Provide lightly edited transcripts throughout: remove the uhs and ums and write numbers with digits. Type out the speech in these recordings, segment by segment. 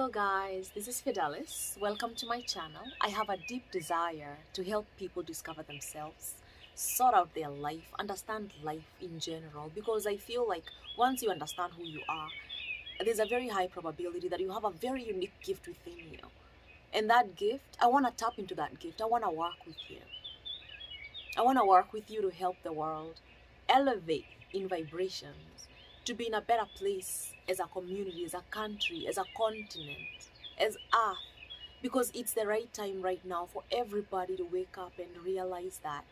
Hello guys, this is Fidelis. Welcome to my channel. I have a deep desire to help people discover themselves, sort out their life, understand life in general, because I feel like once you understand who you are, there's a very high probability that you have a very unique gift within you. And that gift, I want to tap into that gift. I want to work with you. I want to work with you to help the world elevate in vibrations, to be in a better place as a community, as a country, as a continent, as Earth. Because it's the right time right now for everybody to wake up and realize that,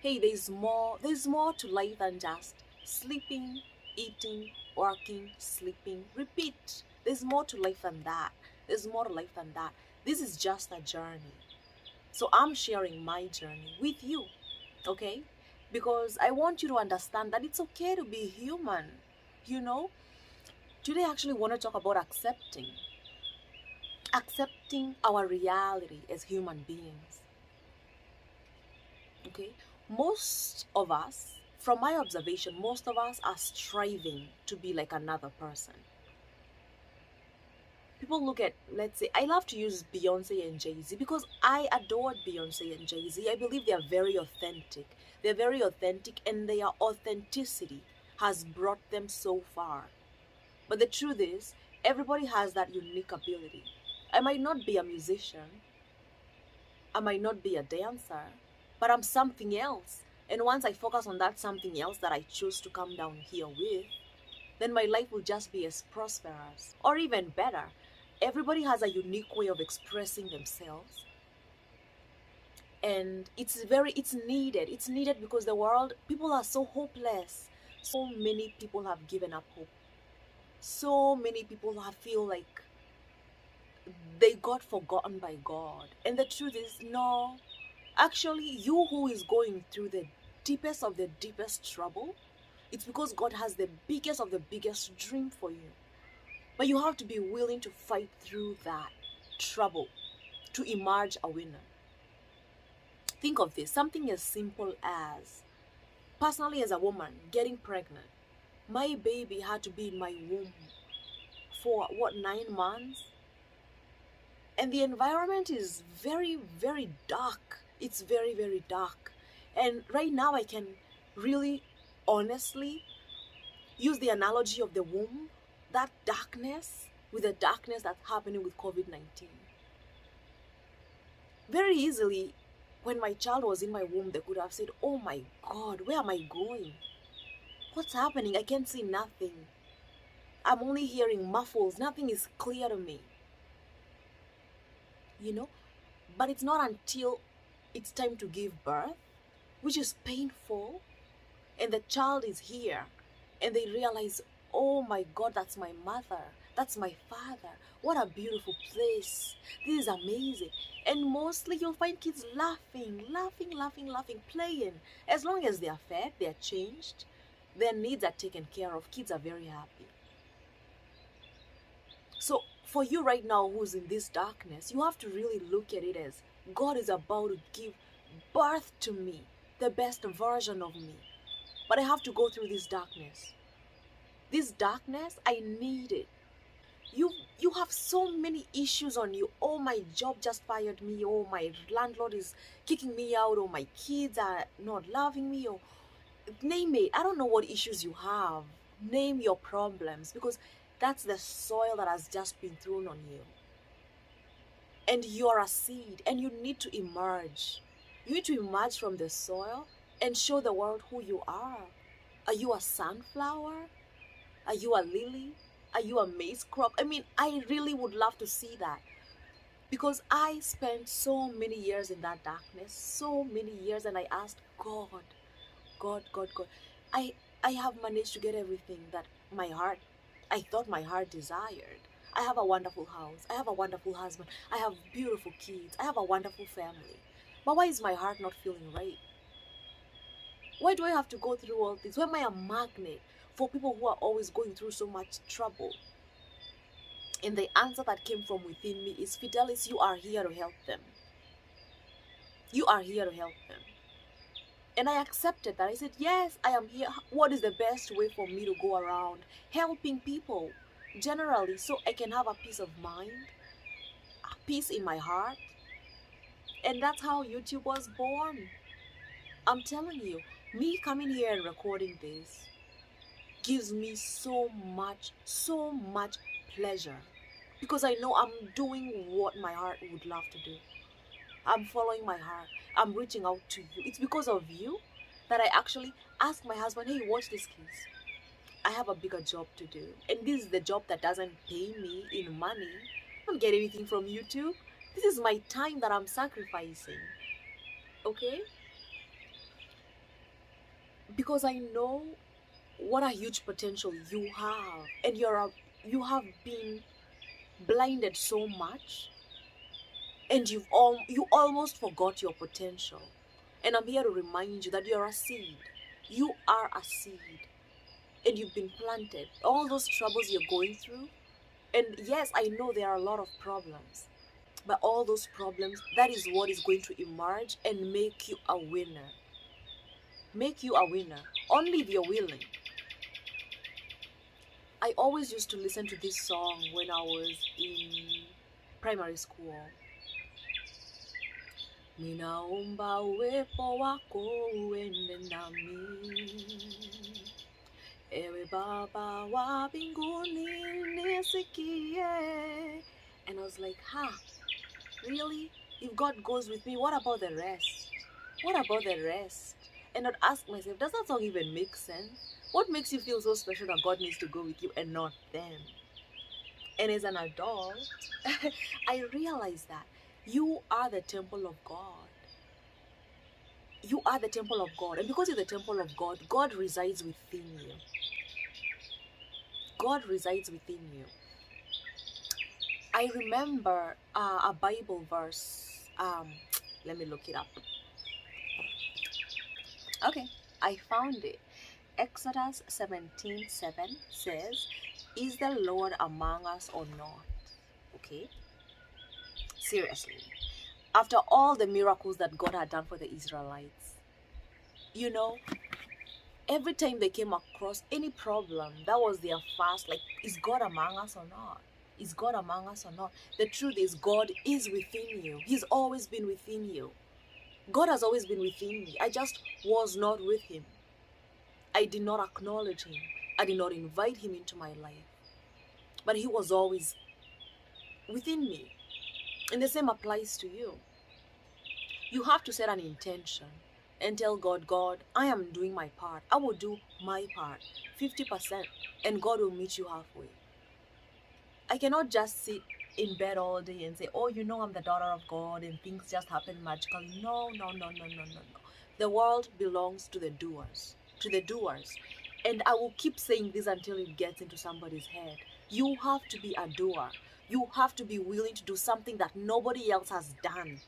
hey, there's more to life than just sleeping, eating, working, sleeping, repeat. There's more to life than that. There's more to life than that. This is just a journey. So I'm sharing my journey with you, okay? Because I want you to understand that it's okay to be human, you know? Today I actually want to talk about accepting our reality as human beings. Okay? Most of us, from my observation, most of us are striving to be like another person. People look at, let's say, I love to use Beyonce and Jay-Z because I adored Beyonce and Jay-Z. I believe they are very authentic. They're very authentic, and their authenticity has brought them so far. But the truth is, everybody has that unique ability. I might not be a musician, I might not be a dancer, but I'm something else. And once I focus on that something else that I choose to come down here with, then my life will just be as prosperous, or even better. Everybody has a unique way of expressing themselves. And it's needed. It's needed because the world, people are so hopeless. So many people have given up hope. So many people feel like they got forgotten by God. And the truth is, no. Actually, you who is going through the deepest of the deepest trouble, it's because God has the biggest of the biggest dream for you. But you have to be willing to fight through that trouble to emerge a winner. Think of this, something as simple as, personally as a woman, getting pregnant. My baby had to be in my womb for 9 months? And the environment is very, very dark. It's very, very dark. And right now I can really honestly use the analogy of the womb, that darkness, with the darkness that's happening with COVID-19. Very easily, when my child was in my womb, they could have said, oh my God, where am I going? What's happening? I can't see nothing. I'm only hearing muffles. Nothing is clear to me. You know? But it's not until it's time to give birth, which is painful, and the child is here, and they realize, oh my God, that's my mother, that's my father, what a beautiful place, this is amazing. And mostly you'll find kids laughing, playing. As long as they are fed, they are changed, their needs are taken care of, kids are very happy. So for you right now who's in this darkness, you have to really look at it as God is about to give birth to me, the best version of me. But I have to go through this darkness. This darkness, I need it. You have so many issues on you. Oh, my job just fired me. Oh, my landlord is kicking me out. Oh, my kids are not loving me. Or name it. I don't know what issues you have. Name your problems, because that's the soil that has just been thrown on you. And you're a seed, and you need to emerge. You need to emerge from the soil and show the world who you are. Are you a sunflower? Are you a lily? Are you a maize crop? I mean, I really would love to see that, because I spent so many years in that darkness, so many years, and I asked God. I have managed to get everything that I thought my heart desired. I have a wonderful house. I have a wonderful husband. I have beautiful kids. I have a wonderful family. But why is my heart not feeling right? Why do I have to go through all this? Why am I a magnet for people who are always going through so much trouble? And the answer that came from within me is, Fidelis, you are here to help them. You are here to help them. And I accepted that. I said, yes, I am here. What is the best way for me to go around helping people generally, so I can have a peace of mind, peace in my heart. And that's how YouTube was born. I'm telling you, me coming here and recording this gives me so much pleasure, because I know I'm doing what my heart would love to do. I'm following my heart. I'm reaching out to you. It's because of you that I actually ask my husband, hey, watch this, kids. I have a bigger job to do. And this is the job that doesn't pay me in money. I don't get anything from YouTube. This is my time that I'm sacrificing. Okay? Because I know what a huge potential you have. And you have been blinded so much. And you almost forgot your potential. And I'm here to remind you that you're a seed. You are a seed. And you've been planted. All those troubles you're going through. And yes, I know there are a lot of problems. But all those problems, that is what is going to emerge and make you a winner. Make you a winner. Only if you're willing. I always used to listen to this song when I was in primary school. Ninaomba uwepo wako uende nami, ewe Baba wa mbinguni nisikie. And I was like, really? If God goes with me, what about the rest? What about the rest? And I'd ask myself, does that song even make sense? What makes you feel so special that God needs to go with you and not them? And as an adult, I realized that you are the temple of God. You are the temple of God. And because you're the temple of God, God resides within you. God resides within you. I remember a Bible verse. Let me look it up. Okay, I found it. Exodus 17:7 says, is the Lord among us or not? Okay? Seriously. After all the miracles that God had done for the Israelites, you know, every time they came across any problem, that was their first, like, is God among us or not? Is God among us or not? The truth is, God is within you. He's always been within you. God has always been within me. I just was not with him. I did not acknowledge him. I did not invite him into my life. But he was always within me. And the same applies to you. You have to set an intention and tell God, God, I am doing my part. I will do my part, 50%, and God will meet you halfway. I cannot just sit in bed all day and say, oh, you know, I'm the daughter of God and things just happen magically. No. The world belongs to the doers, And I will keep saying this until it gets into somebody's head. You have to be a doer. You have to be willing to do something that nobody else has done,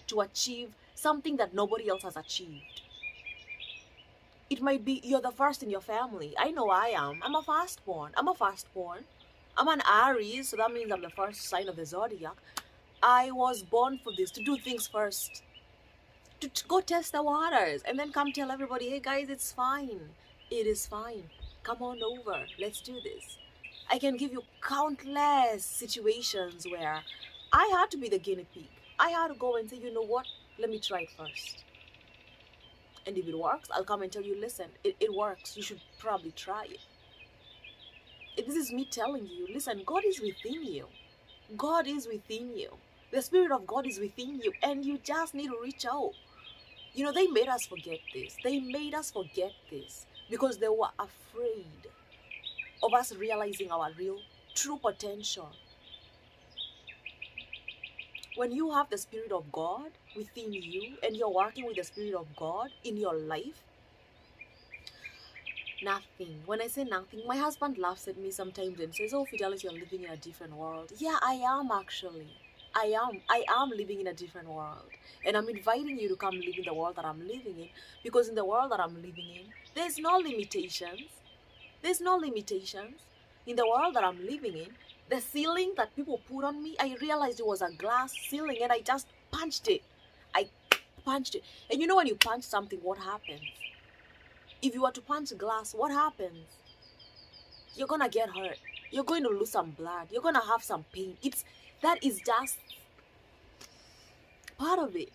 to achieve something that nobody else has achieved. It might be you're the first in your family. I know I am. I'm a firstborn. I'm an Aries, so that means I'm the first sign of the zodiac. I was born for this, to do things first. To go test the waters and then come tell everybody, hey guys, it's fine. It is fine. Come on over. Let's do this. I can give you countless situations where I had to be the guinea pig. I had to go and say, you know what? Let me try it first. And if it works, I'll come and tell you, listen, it works. You should probably try it. This is me telling you, listen, God is within you. God is within you. The Spirit of God is within you, and you just need to reach out. You know, they made us forget this. Because they were afraid of us realizing our real, true potential. When you have the Spirit of God within you, and you're working with the Spirit of God in your life, nothing. When I say nothing, my husband laughs at me sometimes and says, oh, Fidelis, you're living in a different world. Yeah, I am actually. I am living in a different world. And I'm inviting you to come live in the world that I'm living in. Because in the world that I'm living in, there's no limitations. There's no limitations. In the world that I'm living in, the ceiling that people put on me, I realized it was a glass ceiling and I just punched it. I punched it. And you know when you punch something, what happens? If you were to punch glass, what happens? You're gonna get hurt. You're going to lose some blood. You're gonna have some pain. That is just part of it.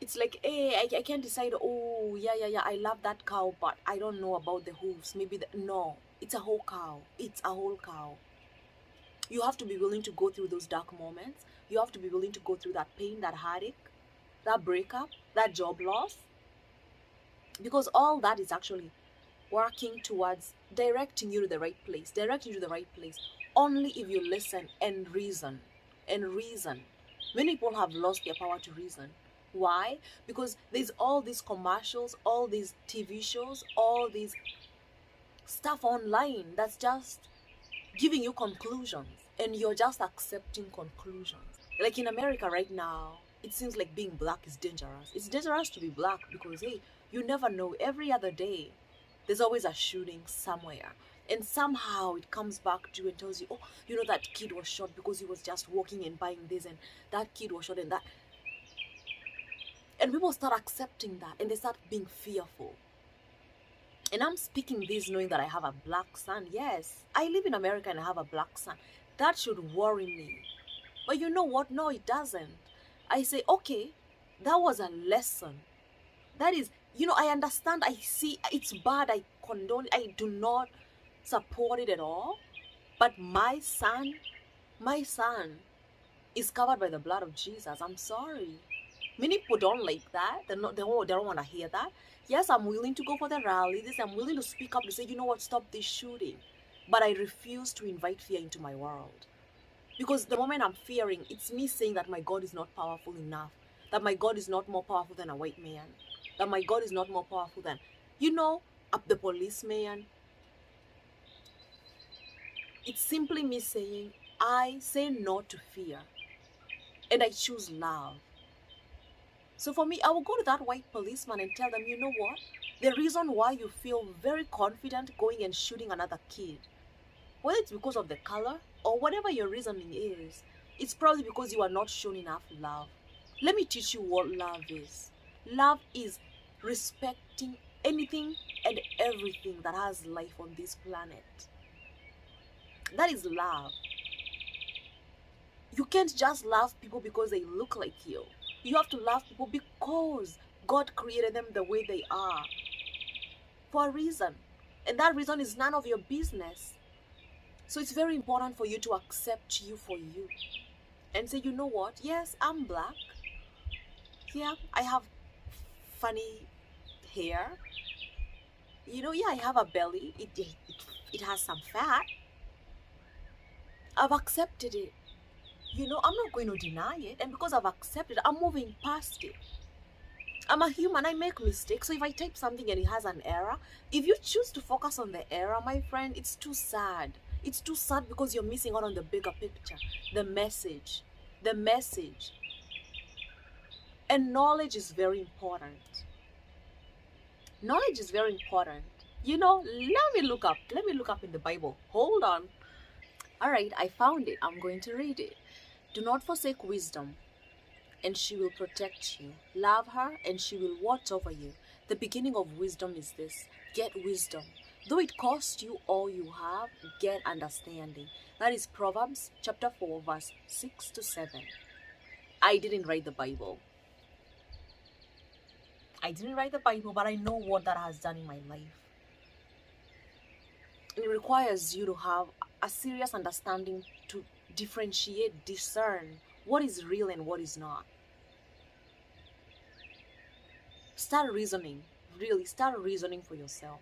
It's like, hey, I can't decide. Oh, yeah, I love that cow, but I don't know about the hooves. Maybe no, it's a whole cow. It's a whole cow. You have to be willing to go through those dark moments. You have to be willing to go through that pain, that heartache, that breakup, that job loss, because all that is actually working towards directing you to the right place, only if you listen and reason. Many people have lost their power to reason. Why? Because there's all these commercials, all these TV shows, all these stuff online that's just giving you conclusions, and you're just accepting conclusions. Like in America right now, it seems like being black is dangerous. It's dangerous to be black because, hey, you never know. Every other day, there's always a shooting somewhere. And somehow it comes back to you and tells you, oh, you know, that kid was shot because he was just walking and buying this, and that kid was shot and that. And people start accepting that, and they start being fearful. And I'm speaking this knowing that I have a black son. Yes, I live in America and I have a black son. That should worry me. But you know what? No, it doesn't. I say, okay, that was a lesson. That is, you know, I understand. I see it's bad. I condone it. I do not support it at all. But my son is covered by the blood of Jesus. I'm sorry. Many people don't like that. They don't want to hear that. Yes, I'm willing to go for the rallies. I'm willing to speak up to say, you know what, stop this shooting. But I refuse to invite fear into my world. Because the moment I'm fearing, it's me saying that my God is not powerful enough. That my God is not more powerful than a white man. That my God is not more powerful than, you know, the policeman. It's simply me saying, I say no to fear. And I choose love. So for me, I will go to that white policeman and tell them, you know what? The reason why you feel very confident going and shooting another kid, whether it's because of the color or whatever your reasoning is, it's probably because you are not shown enough love. Let me teach you what love is. Love is respecting anything and everything that has life on this planet. That is love. You can't just love people because they look like you. You have to love people because God created them the way they are for a reason. And that reason is none of your business. So it's very important for you to accept you for you. And say, you know what? Yes, I'm black. Yeah, I have funny hair. You know, yeah, I have a belly. It has some fat. I've accepted it. You know, I'm not going to deny it. And because I've accepted it, I'm moving past it. I'm a human, I make mistakes. So if I type something and it has an error, if you choose to focus on the error, my friend, it's too sad. It's too sad because you're missing out on the bigger picture, the message. And knowledge is very important. Knowledge is very important. You know, let me look up in the Bible. Hold on. All right, I found it. I'm going to read it. Do not forsake wisdom, and she will protect you. Love her, and she will watch over you. The beginning of wisdom is this: get wisdom. Though it costs you all you have, get understanding. That is Proverbs chapter 4, verse 6 to 7. I didn't write the Bible. But I know what that has done in my life. It requires you to have a serious understanding to differentiate, discern what is real and what is not. Start reasoning. Really, start reasoning for yourself.